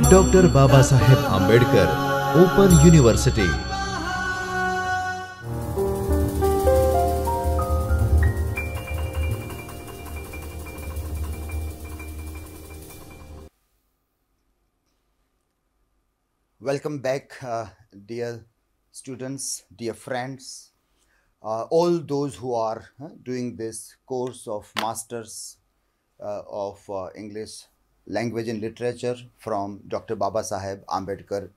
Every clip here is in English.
Dr. Babasaheb Ambedkar, Open University. Welcome back, dear students, dear friends, all those who are doing this course of Masters of English Language and Literature from Dr. Babasaheb Ambedkar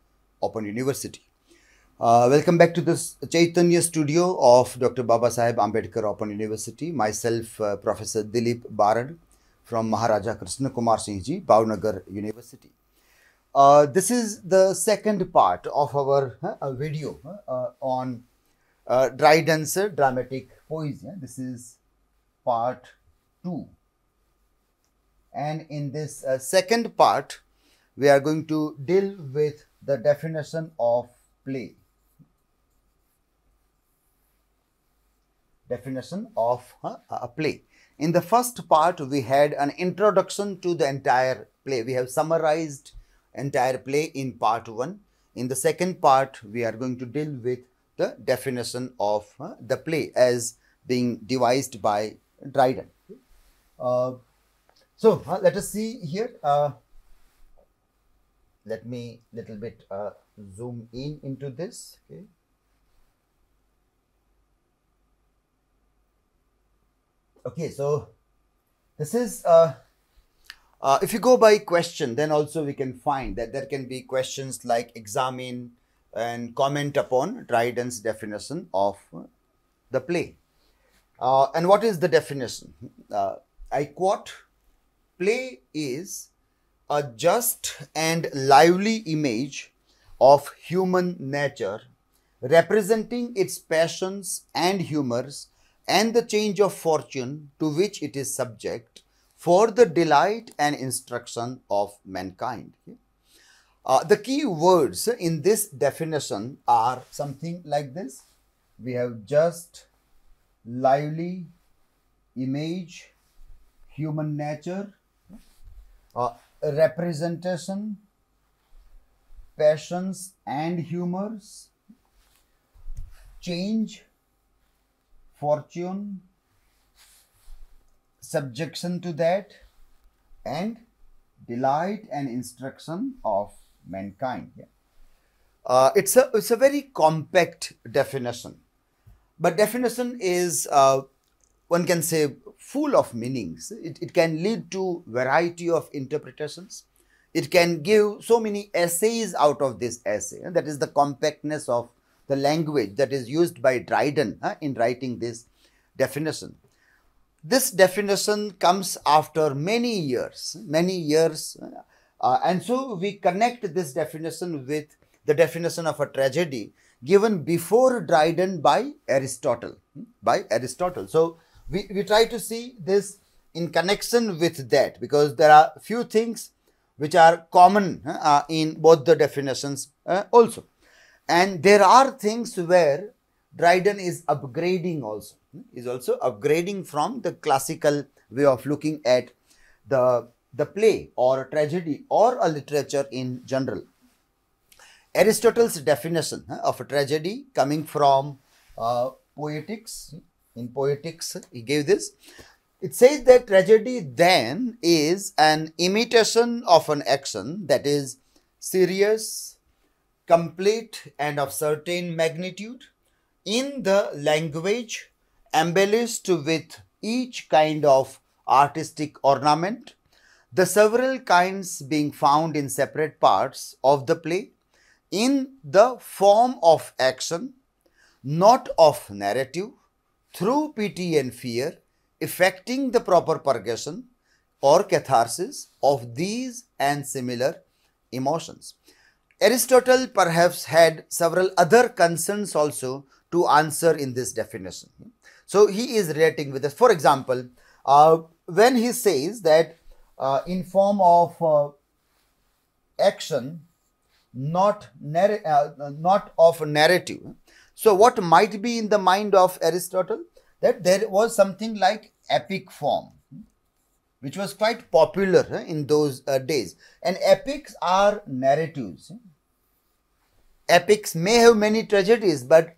Open University. Welcome back to this Chaitanya studio of Dr. Babasaheb Ambedkar Open University. Myself, Professor Dilip Barad from Maharaja Krishna Kumar Singh Ji, BAOUGujarat University. This is the second part of our video on Dryden's dramatic poesy. This is part 2. And in this second part, we are going to deal with the definition of play. Definition of a play. In the first part, we had an introduction to the entire play. We have summarized entire play in part 1. In the second part, we are going to deal with the definition of the play as being devised by Dryden. So let us see here. Let me little bit zoom in into this. Okay. Okay, so this is if you go by question, then also we can find that there can be questions like examine and comment upon Dryden's definition of the play. And what is the definition? I quote, "Play is a just and lively image of human nature, representing its passions and humors and the change of fortune to which it is subject, for the delight and instruction of mankind." The key words in this definition are something like this. We have just, lively, image, human nature, representation, passions and humors, change, fortune, subjection to that, and delight and instruction of mankind. It's a very compact definition, but definition is one can say full of meanings. It can lead to variety of interpretations. It can give so many essays out of this essay. That is the compactness of the language that is used by Dryden in writing this definition. This definition comes after many years, and so we connect this definition with the definition of a tragedy given before Dryden by Aristotle. So we try to see this in connection with that, because there are few things which are common in both the definitions also. And there are things where Dryden is upgrading also. Is also upgrading from the classical way of looking at the play or a tragedy or a literature in general. Aristotle's definition of a tragedy coming from Poetics. In Poetics, he gave this. It says that tragedy then is an imitation of an action that is serious, complete, and of certain magnitude, in the language embellished with each kind of artistic ornament, the several kinds being found in separate parts of the play, in the form of action, not of narrative, through pity and fear, effecting the proper purgation or catharsis of these and similar emotions. Aristotle perhaps had several other concerns also to answer in this definition. So he is relating with this. For example, when he says that in form of action, not of narrative. So what might be in the mind of Aristotle? That there was something like epic form. which was quite popular in those days. And epics are narratives. Epics may have many tragedies, but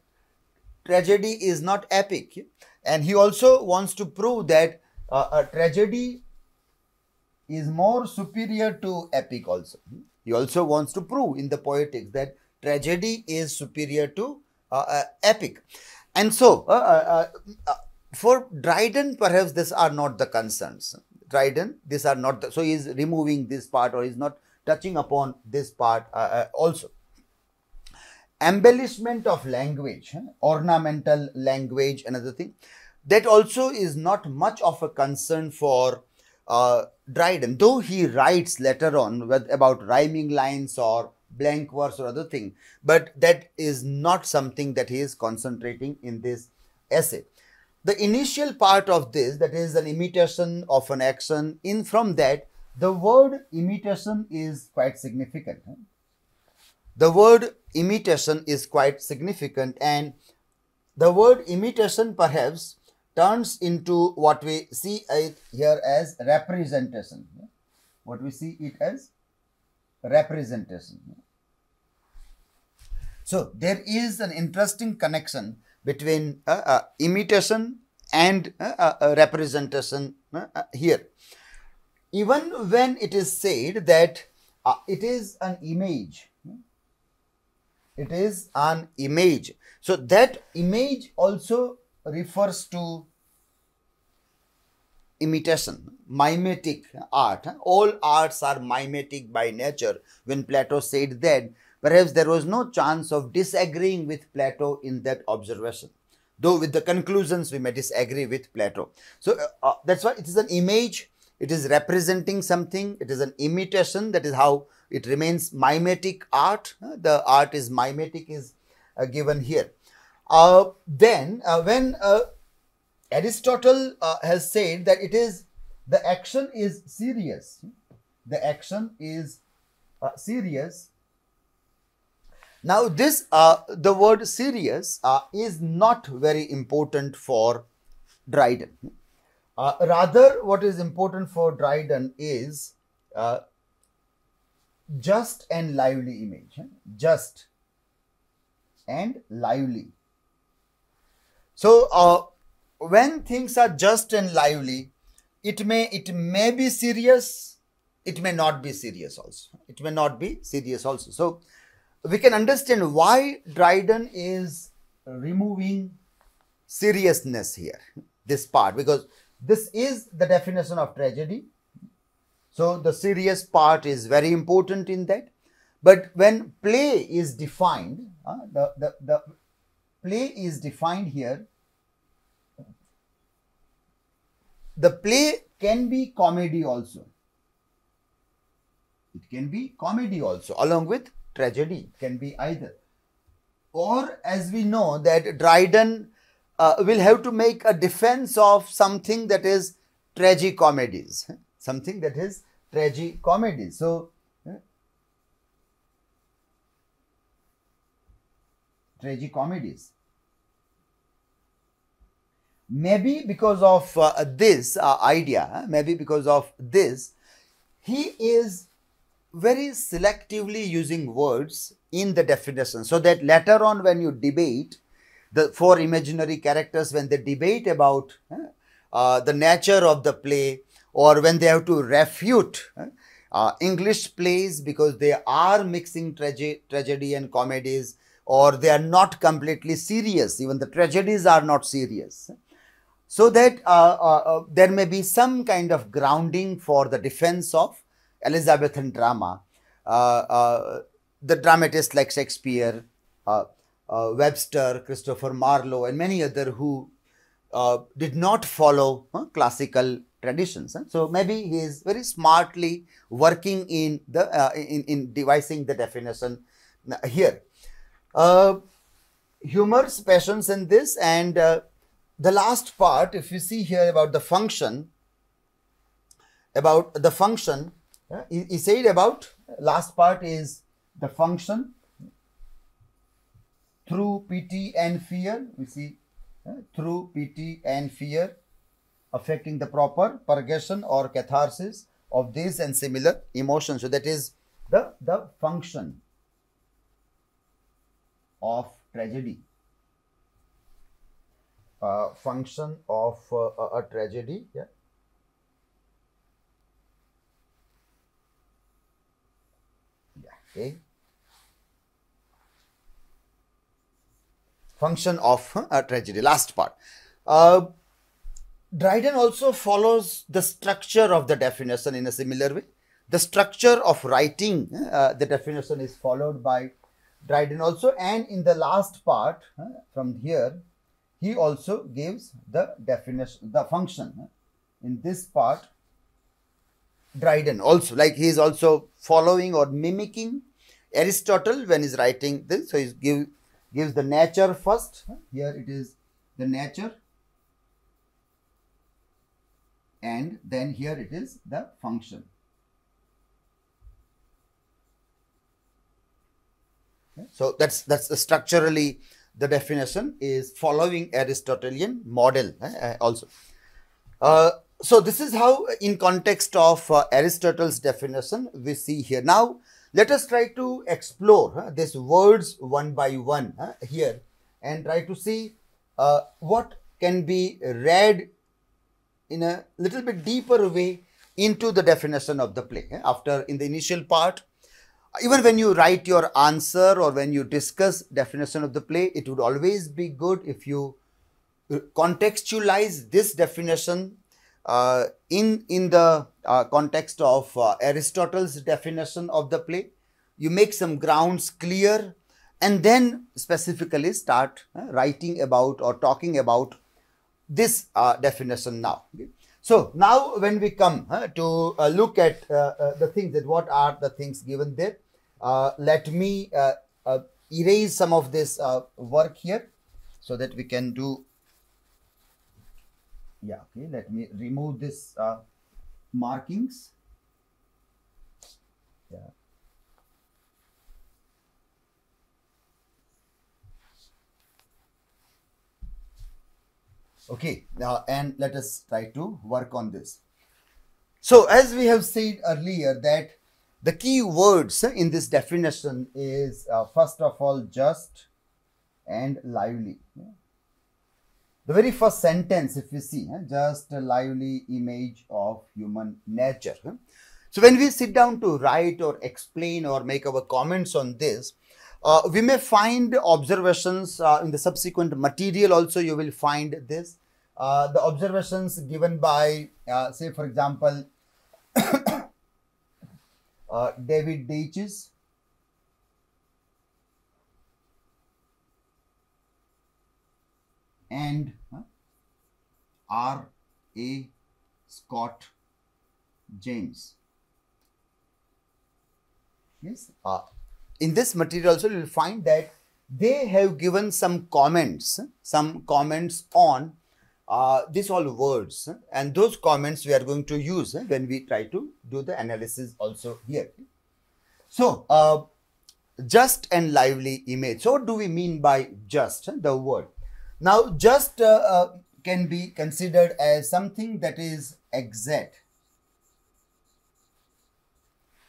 tragedy is not epic. And he also wants to prove that a tragedy is more superior to epic also. He also wants to prove in the poetics that tragedy is superior to epic. And so, for Dryden, perhaps these are not the concerns. Dryden, these are not the, so he is removing this part, or is not touching upon this part also. Embellishment of language, ornamental language, another thing, that also is not much of a concern for Dryden, though he writes later on about rhyming lines or blank verse or other thing, but that is not something that he is concentrating in this essay. The initial part of this, that is an imitation of an action, from that, the word imitation is quite significant. The word imitation is quite significant, and the word imitation perhaps turns into what we see it here as representation. What we see it as representation. So there is an interesting connection between imitation and representation here. Even when it is said that it is an image, it is an image. So that image also refers to imitation, mimetic art. All arts are mimetic by nature. When Plato said that, perhaps there was no chance of disagreeing with Plato in that observation. Though with the conclusions we may disagree with Plato. So that's why it is an image. It is representing something. It is an imitation. That is how it remains mimetic art. The art is mimetic is given here. Then when Aristotle has said that it is, the action is serious. The action is serious. Now this, the word serious is not very important for Dryden. Rather, what is important for Dryden is just and lively image. Just and lively. So when things are just and lively, it may be serious, it may not be serious also. It may not be serious also. So we can understand why Dryden is removing seriousness here, this part, because this is the definition of tragedy. So the serious part is very important in that. But when play is defined, the play is defined here. The play can be comedy also. It can be comedy also, along with tragedy. It can be either. Or as we know that Dryden will have to make a defense of something that is tragicomedies. Something that is tragicomedies. So, tragicomedies. Maybe because of this idea, maybe because of this, he is very selectively using words in the definition, so that later on when you debate the four imaginary characters, when they debate about the nature of the play, or when they have to refute English plays because they are mixing tragedy and comedies, or they are not completely serious, even the tragedies are not serious. So that there may be some kind of grounding for the defense of Elizabethan drama. The dramatists like Shakespeare, Webster, Christopher Marlowe, and many other who did not follow classical traditions. So maybe he is very smartly working in the in devising the definition here. Humor's passions in this, and the last part, if you see here about the function, he said about, last part is the function through pity and fear. We see through pity and fear, affecting the proper purgation or catharsis of these and similar emotions. So that is the function of tragedy. Function of a tragedy. Yeah. Okay. Function of a tragedy. Last part. Dryden also follows the structure of the definition in a similar way. The structure of writing, the definition is followed by Dryden also, and in the last part from here, he also gives the definition, the function. In this part, Dryden also, like he is also following or mimicking Aristotle when he's writing this. So he gives the nature first. Here it is the nature, and then here it is the function. So that's structurally the definition is following Aristotelian model also. So this is how in context of Aristotle's definition we see here. Now let us try to explore these words one by one here and try to see what can be read in a little bit deeper way into the definition of the play. After in the initial part, even when you write your answer or when you discuss definition of the play, it would always be good if you contextualize this definition in the context of Aristotle's definition of the play. You make some grounds clear and then specifically start writing about or talking about this definition now. Okay. So now when we come to look at the things, that what are the things given there, let me erase some of this work here so that we can do. Yeah, okay, let me remove this markings. Yeah. Okay, now and let us try to work on this. So as we have said earlier that the key words in this definition is first of all just and lively. The very first sentence, if we see, just a lively image of human nature. So when we sit down to write or explain or make our comments on this, we may find observations in the subsequent material also. You will find this. The observations given by, say for example, David Deutsch, and R.A. Scott James. Yes. In this material also you will find that they have given some comments on these all words, and those comments we are going to use when we try to do the analysis also here. So just and lively image. So what do we mean by just, the word? Now just can be considered as something that is exact,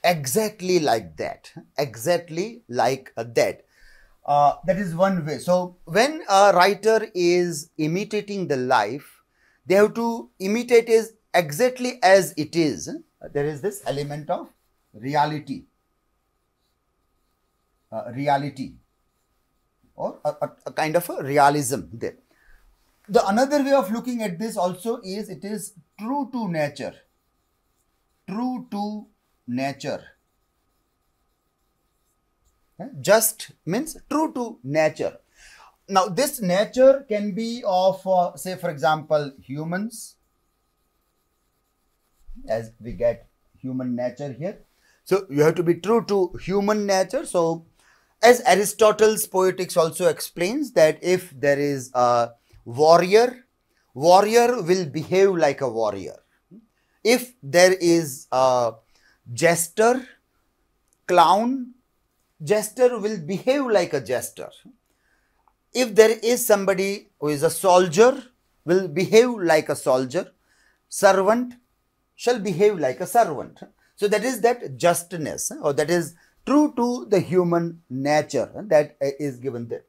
exactly like that, exactly like that. That is one way. So when a writer is imitating the life, they have to imitate it exactly as it is. There is this element of reality, or a kind of a realism there. The another way of looking at this also is it is true to nature. True to nature. Just means true to nature. Now this nature can be of say for example humans, as we get human nature here. So you have to be true to human nature. So as Aristotle's Poetics also explains that if there is a warrior will behave like a warrior. If there is a jester, clown, jester will behave like a jester. If there is somebody who is a soldier, will behave like a soldier. servant shall behave like a servant. So that is that justness, or that is true to the human nature, that is given there.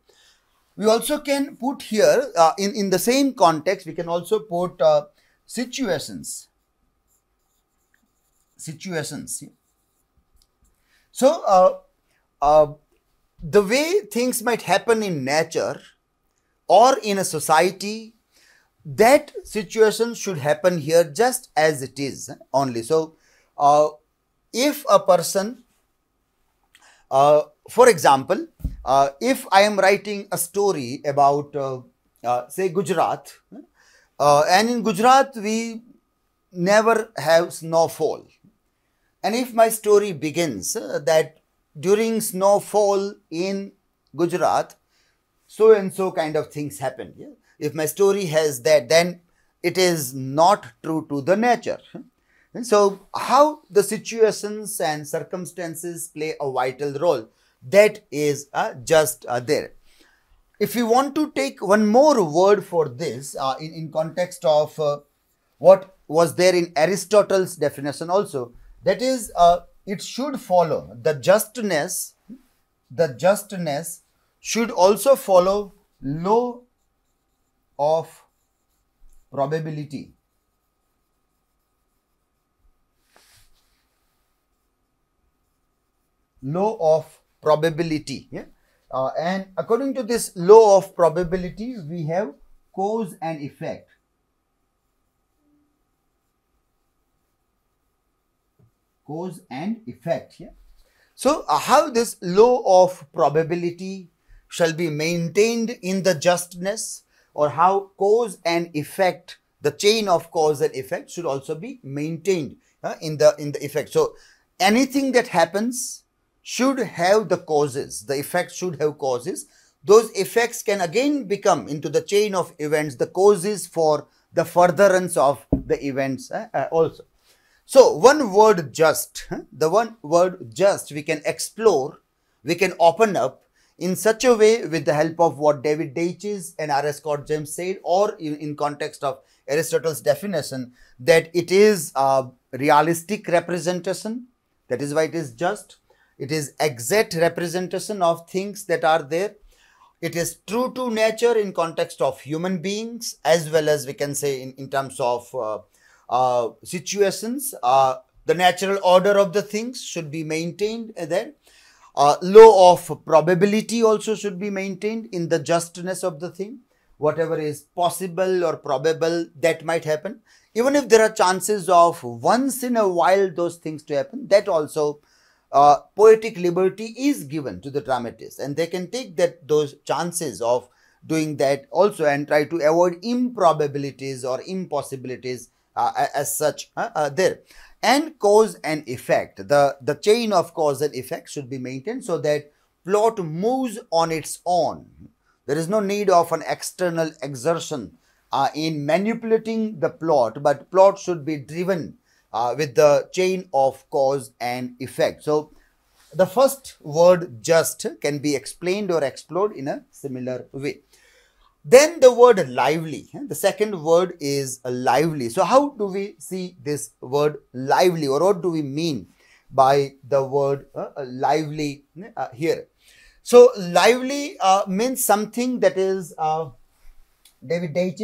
We also can put here, in the same context, we can also put situations. So the way things might happen in nature or in a society, that situation should happen here just as it is only. So if a person, for example, if I am writing a story about say Gujarat, and in Gujarat we never have snowfall, and if my story begins that during snowfall in Gujarat, so and so kind of things happen. Yeah? If my story has that, then it is not true to the nature. And so how the situations and circumstances play a vital role, that is just there. If we want to take one more word for this in context of what was there in Aristotle's definition also, that is it should follow the justness should also follow law of probability. Law of probability. Yeah? And according to this law of probability, we have cause and effect. Cause and effect. Yeah? So how this law of probability shall be maintained in the justness, or how cause and effect, the chain of cause and effect, should also be maintained in the effect. So anything that happens should have the causes, the effects should have causes. Those effects can again become into the chain of events the causes for the furtherance of the events also. So one word just, the one word just we can explore, we can open up in such a way with the help of what David Deutsch and R. S. Scott James said, or in context of Aristotle's definition, that it is a realistic representation. That is why it is just. It is exact representation of things that are there. It is true to nature in context of human beings, as well as we can say in terms of situations. The natural order of the things should be maintained there. Law of probability also should be maintained in the justness of the thing. Whatever is possible or probable, that might happen. Even if there are chances of once in a while those things to happen, that also poetic liberty is given to the dramatist, and they can take those chances of doing that also and try to avoid improbabilities or impossibilities as such there. And cause and effect, the chain of cause and effect should be maintained so that plot moves on its own. There is no need of an external exertion in manipulating the plot, but plot should be driven with the chain of cause and effect. So the first word just can be explained or explored in a similar way. Then the word lively. The second word is lively. So how do we see this word lively, or what do we mean by the word lively here? So lively means something that is David Deutsch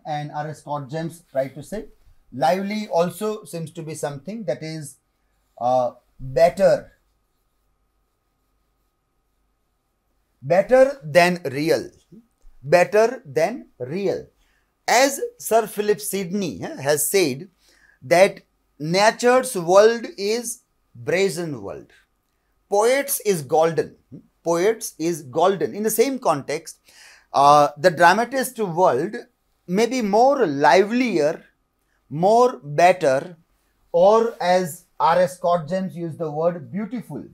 and R. S. Scott James try to say. Lively also seems to be something that is better than real. Better than real. As Sir Philip Sidney has said, that nature's world is brazen world. Poets is golden. Poets is golden. In the same context, the dramatist world may be more livelier, more better, or as R. S. Scott James used the word beautiful.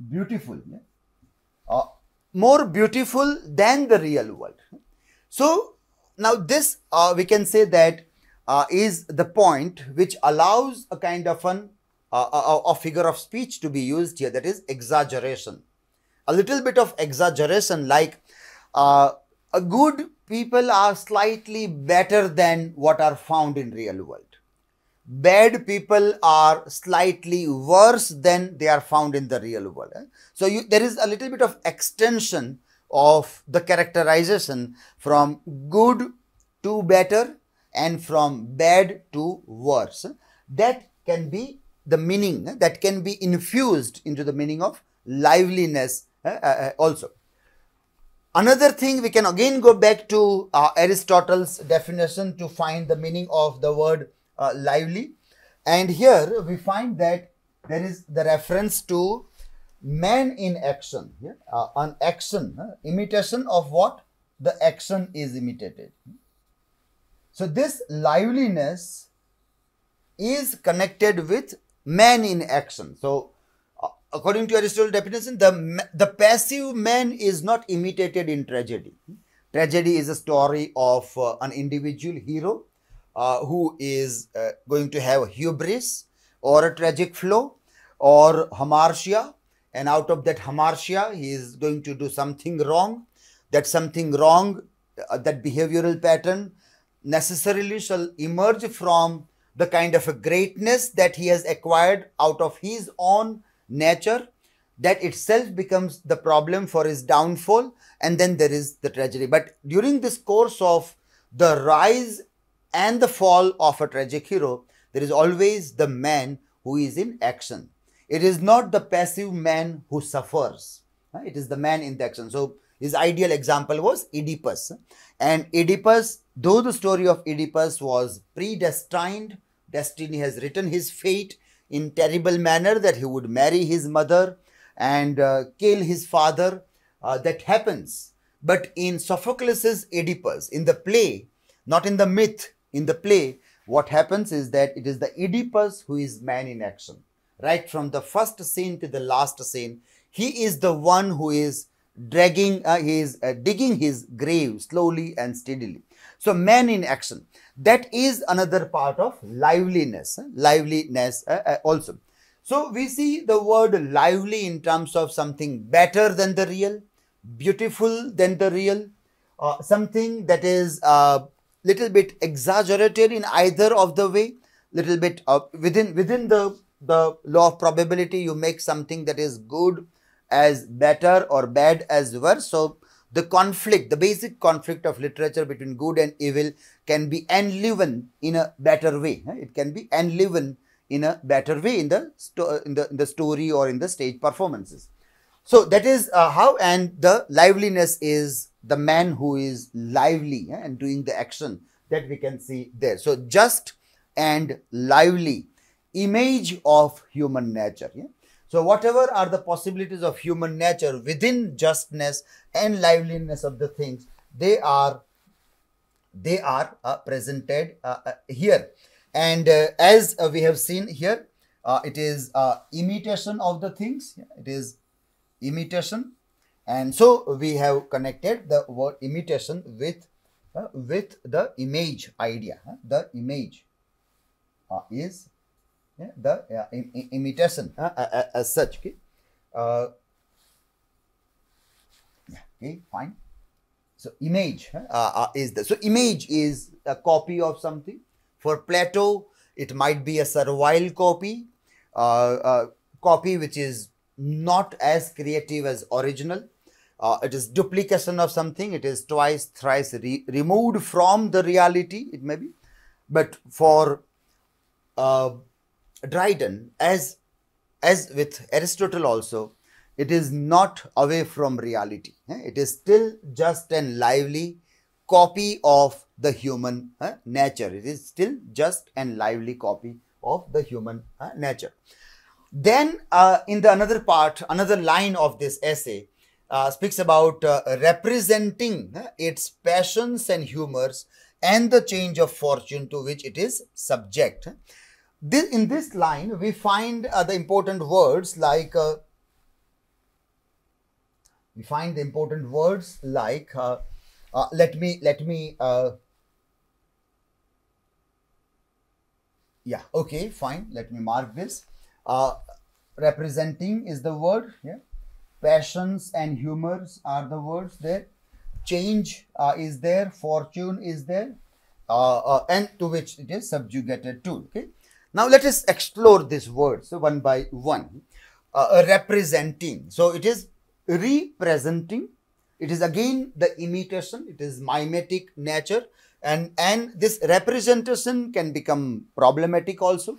Beautiful. More beautiful than the real world. So now this we can say that is the point which allows a kind of a figure of speech to be used here, that is exaggeration. A little bit of exaggeration, like good people are slightly better than what are found in real world. Bad people are slightly worse than they are found in the real world. So there is a little bit of extension of the characterization from good to better and from bad to worse. That can be the meaning, that can be infused into the meaning of liveliness also. Another thing, we can again go back to Aristotle's definition to find the meaning of the word lively. And here we find that there is the reference to man in action, an action, imitation of what the action is imitated. So this liveliness is connected with man in action. So according to Aristotle's definition, the passive man is not imitated in tragedy. Tragedy is a story of an individual hero who is going to have hubris or a tragic flow or hamartia, and out of that hamartia he is going to do something wrong. That something wrong, that behavioral pattern necessarily shall emerge from the kind of a greatness that he has acquired out of his own nature. That itself becomes the problem for his downfall, and then there is the tragedy. But during this course of the rise and the fall of a tragic hero, there is always the man who is in action. It is not the passive man who suffers. It is the man in the action. So his ideal example was Oedipus. And Oedipus, though the story of Oedipus was predestined, destiny has written his fate in terrible manner that he would marry his mother and kill his father. That happens. But in Sophocles' Oedipus, in the play, not in the myth, in the play, what happens is that it is the Oedipus who is man in action. Right from the first scene to the last scene, he is the one who is digging his grave slowly and steadily. So man in action, that is another part of liveliness, also. So we see the word lively in terms of something better than the real, beautiful than the real, something that is little bit exaggerated in either of the way, little bit within the law of probability, you make something that is good as better or bad as worse. So the conflict, the basic conflict of literature between good and evil can be enlivened in a better way. It can be enlivened in a better way in the story or in the stage performances. So that is how, and the liveliness is the man who is lively and doing the action that we can see there. So just and lively, image of human nature. So whatever are the possibilities of human nature within justness and liveliness of the things, they are presented here. And as we have seen here, it is imitation of the things. It is imitation. And so we have connected the word imitation with the image idea. The image is the imitation as such. Okay, okay, fine. So image is the, so image is a copy of something. For Plato, it might be a servile copy, copy which is not as creative as original. It is duplication of something. It is twice, thrice removed from the reality, it may be. But for Dryden, as with Aristotle also, it is not away from reality. It is still just and lively copy of the human nature. It is still just and lively copy of the human nature. Then in the another part, another line of this essay speaks about representing its passions and humors and the change of fortune to which it is subject. In this line, we find the important words like let me yeah, okay, fine, let me mark this. Representing is the word, passions and humors are the words there. change is there, fortune is there, and to which it is subjugated to. Okay. Now let us explore these words one by one. Representing. So it is representing. It is again the imitation. It is mimetic nature, and this representation can become problematic also.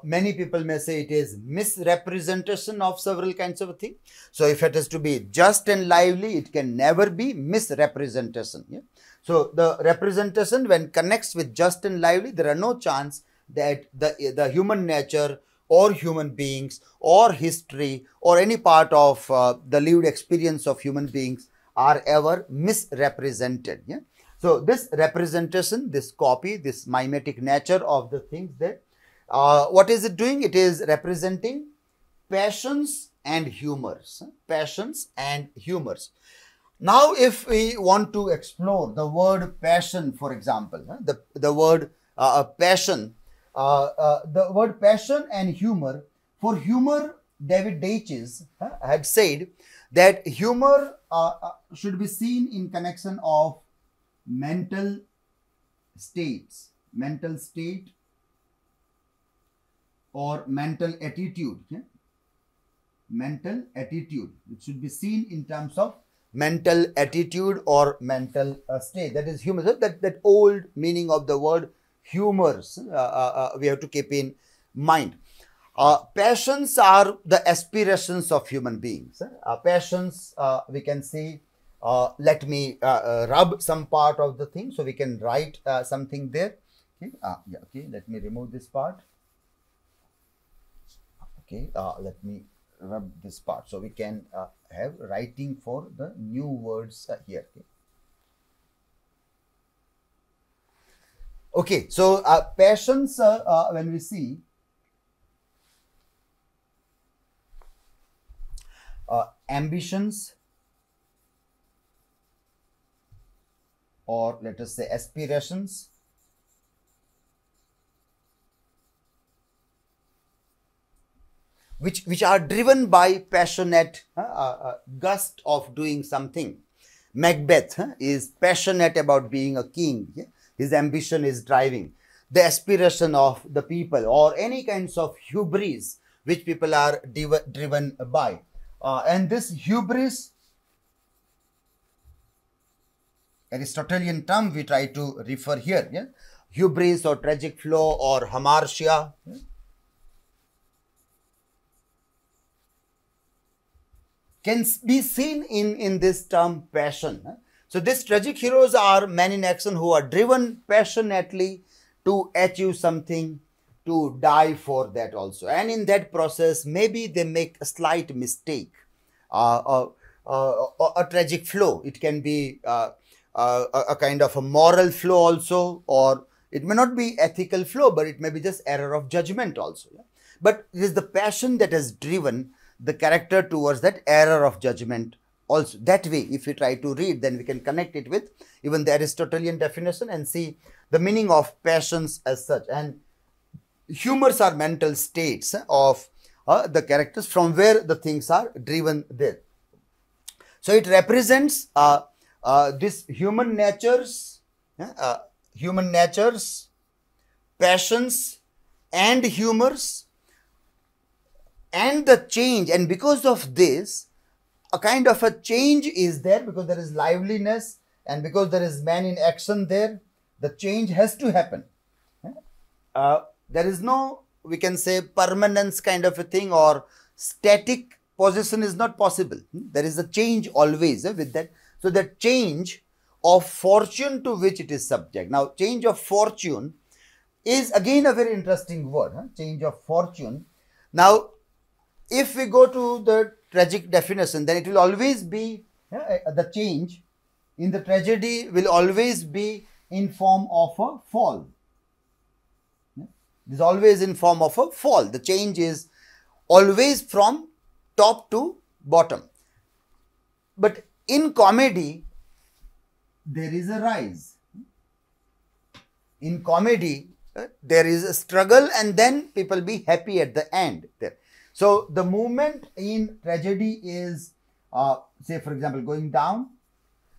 Many people may say it is misrepresentation of several kinds of things. So if it is to be just and lively, it can never be misrepresentation. Yeah? So the representation, when connects with just and lively, there are no chance that the human nature or human beings or history or any part of the lived experience of human beings are ever misrepresented. Yeah? So this representation, this copy, this mimetic nature of the things there, what is it doing? It is representing passions and humors. Passions and humors. Now, if we want to explore the word passion, for example, the word passion, the word passion and humor. For humor, David Deutsch had said that humor should be seen in connection of mental states, mental state, or mental attitude. Yeah? Mental attitude. It should be seen in terms of mental attitude or mental state. That is humor. So that old meaning of the word humors we have to keep in mind. Passions are the aspirations of human beings. Passions, we can see, let me rub some part of the thing so we can write something there. Okay, yeah, okay, let me remove this part. Okay, let me rub this part so we can have writing for the new words here. Okay, so passions, when we see ambitions, or let us say aspirations, which are driven by passionate gust of doing something. Macbeth is passionate about being a king. Yeah? His ambition is driving the aspiration of the people, or any kinds of hubris which people are driven by. And this hubris, Aristotelian term we try to refer here. Yeah? Hubris or tragic flow or hamartia. Yeah? Can be seen in this term passion. So these tragic heroes are men in action who are driven passionately to achieve something, to die for that also. And in that process, maybe they make a slight mistake, a tragic flow. It can be a kind of a moral flow also, or it may not be ethical flow, but it may be just error of judgment also. Yeah? But it is the passion that has driven the character towards that error of judgment also. That way, if we try to read, then we can connect it with even the Aristotelian definition and see the meaning of passions as such. And humors are mental states of the characters from where the things are driven there. So it represents this human natures, passions and humors, and the change. And because of this, a kind of a change is there, because there is liveliness and because there is man in action there, the change has to happen. There is no, we can say, permanence kind of a thing, or static position is not possible. There is a change always with that. So the change of fortune to which it is subject. Now, change of fortune is again a very interesting word. Change of fortune. Now, if we go to the tragic definition, then it will always be the change in the tragedy will always be in form of a fall. It is always in form of a fall. The change is always from top to bottom. But in comedy, there is a rise. In comedy, there is a struggle, and then people be happy at the end there. So the movement in tragedy is, say for example, going down,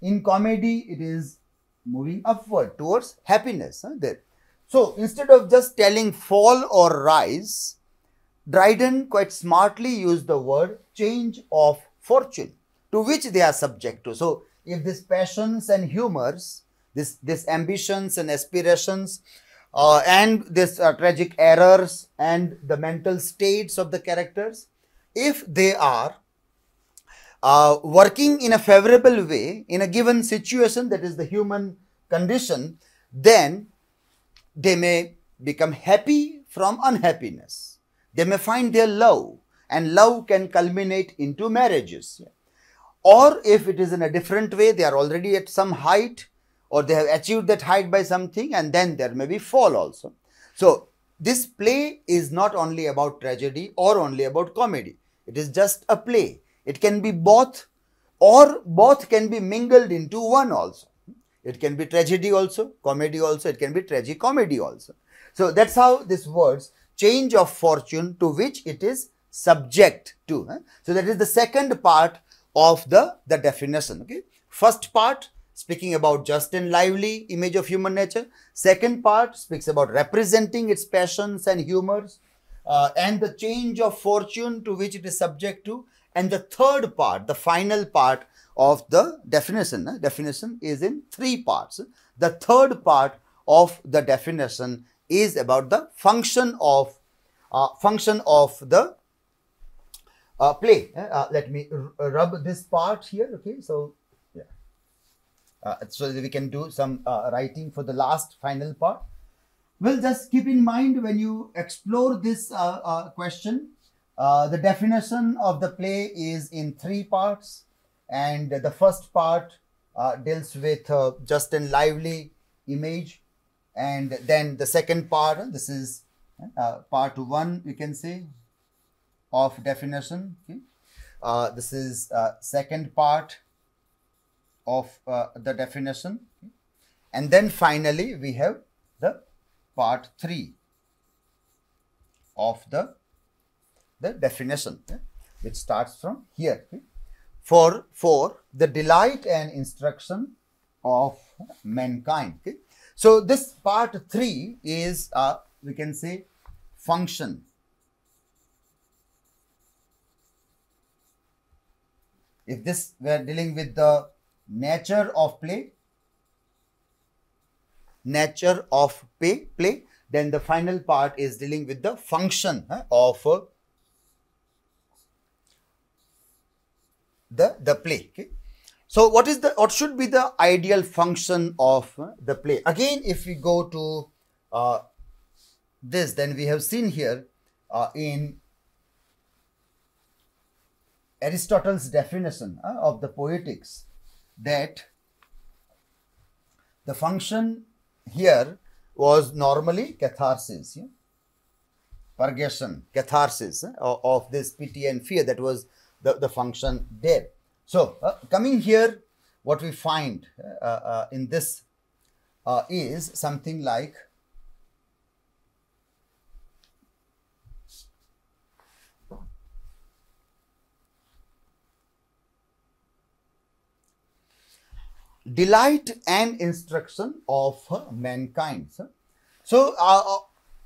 In comedy, it is moving upward towards happiness. There. So instead of just telling fall or rise, Dryden quite smartly used the word change of fortune, to which they are subject to. So if these passions and humors, this ambitions and aspirations, and this tragic errors and the mental states of the characters, if they are working in a favorable way in a given situation, that is the human condition, then they may become happy from unhappiness. They may find their love, and love can culminate into marriages. Or if it is in a different way, they are already at some height, or they have achieved that height by something, and then there may be fall also. So this play is not only about tragedy or only about comedy. It is just a play. It can be both, or both can be mingled into one also. It can be tragedy also, comedy also, it can be tragicomedy also. So that's how this words change of fortune, to which it is subject to. So that is the second part of the definition. Okay. First part speaking about just and lively image of human nature. Second part speaks about representing its passions and humors, and the change of fortune to which it is subject to. And the third part, the final part of the definition, definition is in three parts. The third part of the definition is about the function of the play. Let me rub this part here. Okay, so yeah, so that we can do some writing for the last final part. Well, just keep in mind when you explore this question, the definition of the play is in three parts, and the first part deals with just and lively image, and then the second part, this is part 1, you can say, of definition. Okay. This is second part of the definition, okay. And then finally we have the part 3 of the definition, okay, which starts from here, okay, for the delight and instruction of mankind. Okay. So this part 3 is we can say function. If this we are dealing with the nature of play, then the final part is dealing with the function of the play. Okay. So what should be the ideal function of the play? Again, if we go to this, then we have seen here in Aristotle's definition of the poetics that the function here was normally catharsis, yeah? Purgation, catharsis of this pity and fear. That was the function there. So coming here, what we find in this is something like delight and instruction of mankind. So,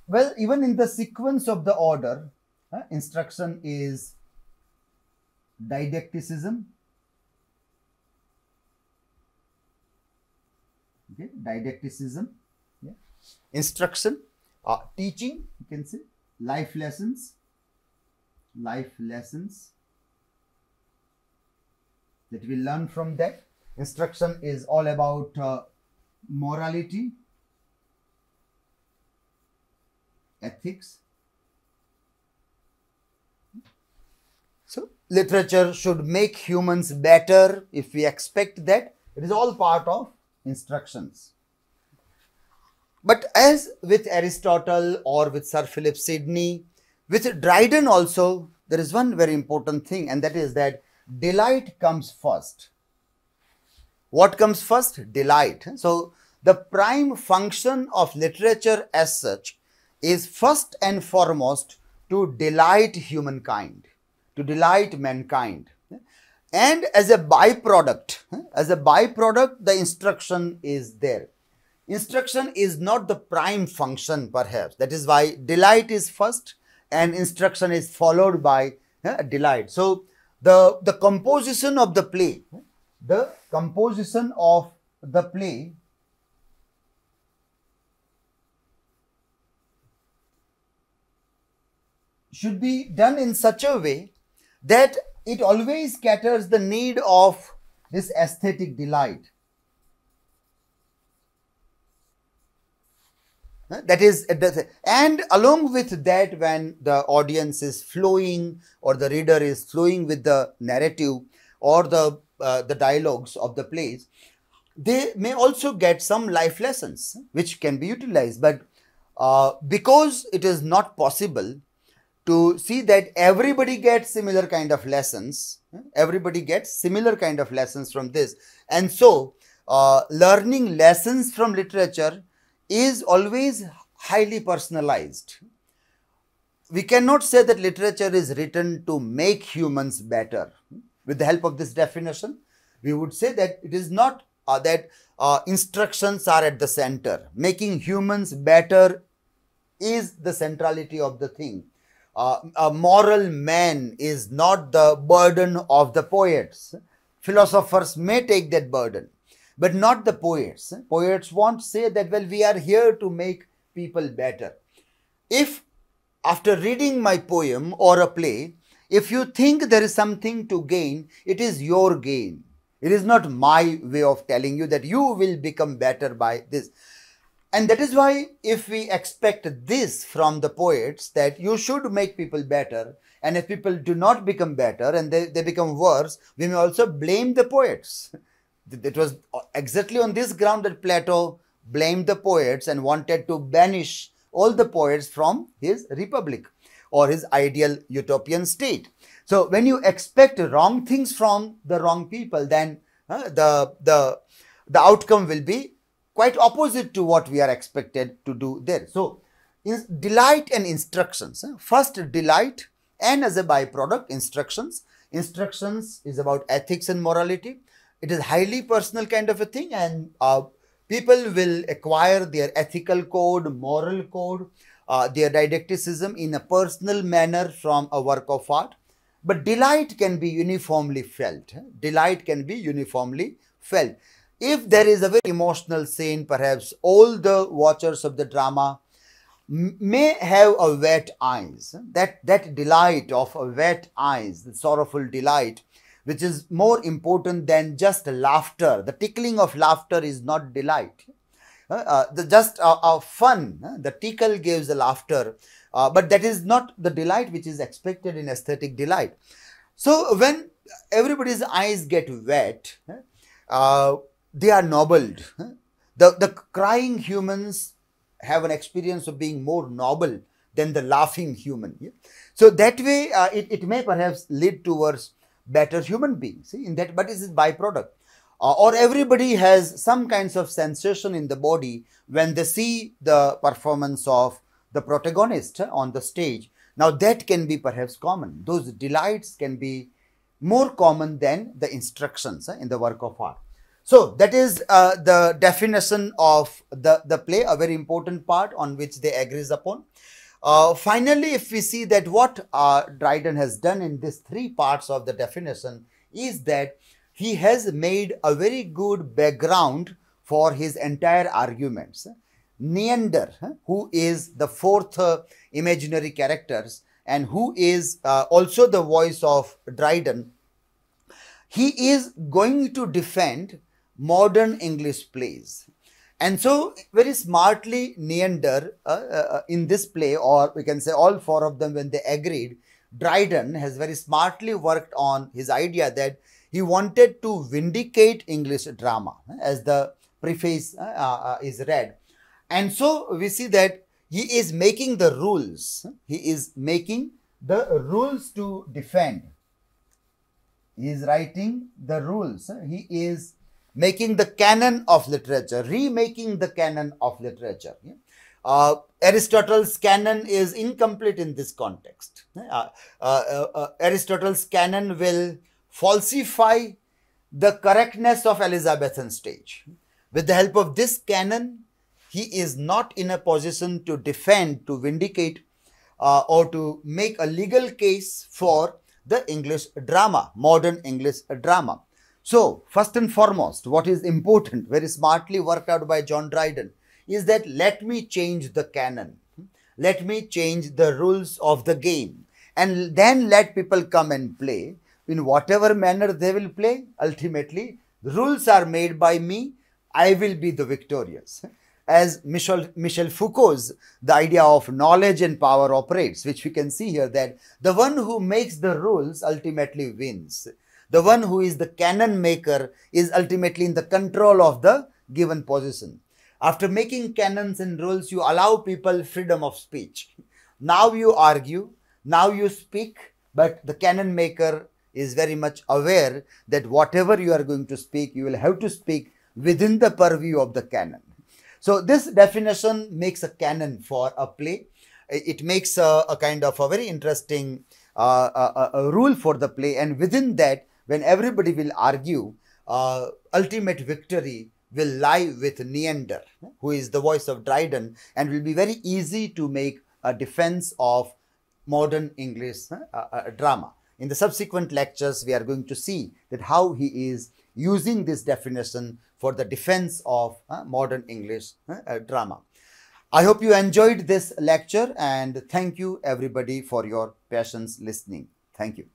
well, even in the sequence of the order, instruction is didacticism. Okay, didacticism. Yeah. Instruction, teaching, you can say, life lessons that we learn from that. Instruction is all about morality, ethics. So literature should make humans better. If we expect that, it is all part of instructions. But as with Aristotle or with Sir Philip Sidney, with Dryden also, there is one very important thing, and that is that delight comes first. What comes first? Delight. So the prime function of literature as such is first and foremost to delight humankind, to delight mankind. and as a byproduct, the instruction is there. Instruction is not the prime function perhaps. That is why delight is first and instruction is followed by delight. So the composition of the play, should be done in such a way that it always caters the need of this aesthetic delight. That is, and along with that, when the audience is flowing or the reader is flowing with the narrative or the dialogues of the plays, they may also get some life lessons which can be utilized. But because it is not possible to see that everybody gets similar kind of lessons, from this, and so learning lessons from literature is always highly personalized. We cannot say that literature is written to make humans better. With the help of this definition, we would say that it is not that instructions are at the center. Making humans better is the centrality of the thing. A moral man is not the burden of the poets. Philosophers may take that burden, but not the poets. Poets won't say that, well, we are here to make people better. If after reading my poem or a play, if you think there is something to gain, it is your gain. It is not my way of telling you that you will become better by this. And that is why if we expect this from the poets, that you should make people better, and if people do not become better and they become worse, we may also blame the poets. It was exactly on this ground that Plato blamed the poets and wanted to banish all the poets from his republic or his ideal utopian state. So when you expect wrong things from the wrong people, then the outcome will be quite opposite to what we are expected to do there. So delight and instructions. First delight, and as a byproduct instructions. Instructions is about ethics and morality. It is highly personal kind of a thing, and people will acquire their ethical code, moral code, their didacticism in a personal manner from a work of art. But delight can be uniformly felt. If there is a very emotional scene, perhaps all the watchers of the drama may have a wet eyes. That delight of a wet eyes, the sorrowful delight, which is more important than just laughter. The tickling of laughter is not delight. Just fun. The tickle gives the laughter, but that is not the delight which is expected in aesthetic delight. So when everybody's eyes get wet, they are nobled. The crying humans have an experience of being more noble than the laughing human. So that way, it may perhaps lead towards better human beings. In that, but it is byproduct. Or everybody has some kinds of sensation in the body when they see the performance of the protagonist on the stage. Now that can be perhaps common. Those delights can be more common than the instructions in the work of art. So that is the definition of the play, a very important part on which they agree upon. Finally, if we see that what Dryden has done in these three parts of the definition is that he has made a very good background for his entire arguments. Neander, who is the fourth imaginary characters and who is also the voice of Dryden, he is going to defend modern English plays. And so very smartly Neander in this play, or we can say all four of them when they agreed, Dryden has very smartly worked on his idea that he wanted to vindicate English drama, as the preface is read. And so we see that he is making the rules. He is making the rules to defend. He is writing the rules. He is making the canon of literature, remaking the canon of literature. Aristotle's canon is incomplete in this context. Aristotle's canon will falsify the correctness of Elizabethan stage. With the help of this canon, he is not in a position to defend, to vindicate, or to make a legal case for the English drama, modern English drama. So, first and foremost, what is important, very smartly worked out by John Dryden, is that let me change the canon. Let me change the rules of the game. And then let people come and play. In whatever manner they will play, ultimately, the rules are made by me. I will be the victorious. As Michel Foucault's the idea of knowledge and power operates, which we can see here, that the one who makes the rules ultimately wins. The one who is the canon maker is ultimately in the control of the given position. After making canons and rules, you allow people freedom of speech. Now you argue, now you speak, but the canon maker is very much aware that whatever you are going to speak, you will have to speak within the purview of the canon. So this definition makes a canon for a play. It makes a kind of a very interesting a rule for the play, and within that, when everybody will argue, ultimate victory will lie with Neander, who is the voice of Dryden, and will be very easy to make a defense of modern English drama. In the subsequent lectures, we are going to see that how he is using this definition for the defense of modern English drama. I hope you enjoyed this lecture, and thank you everybody for your patience listening. Thank you.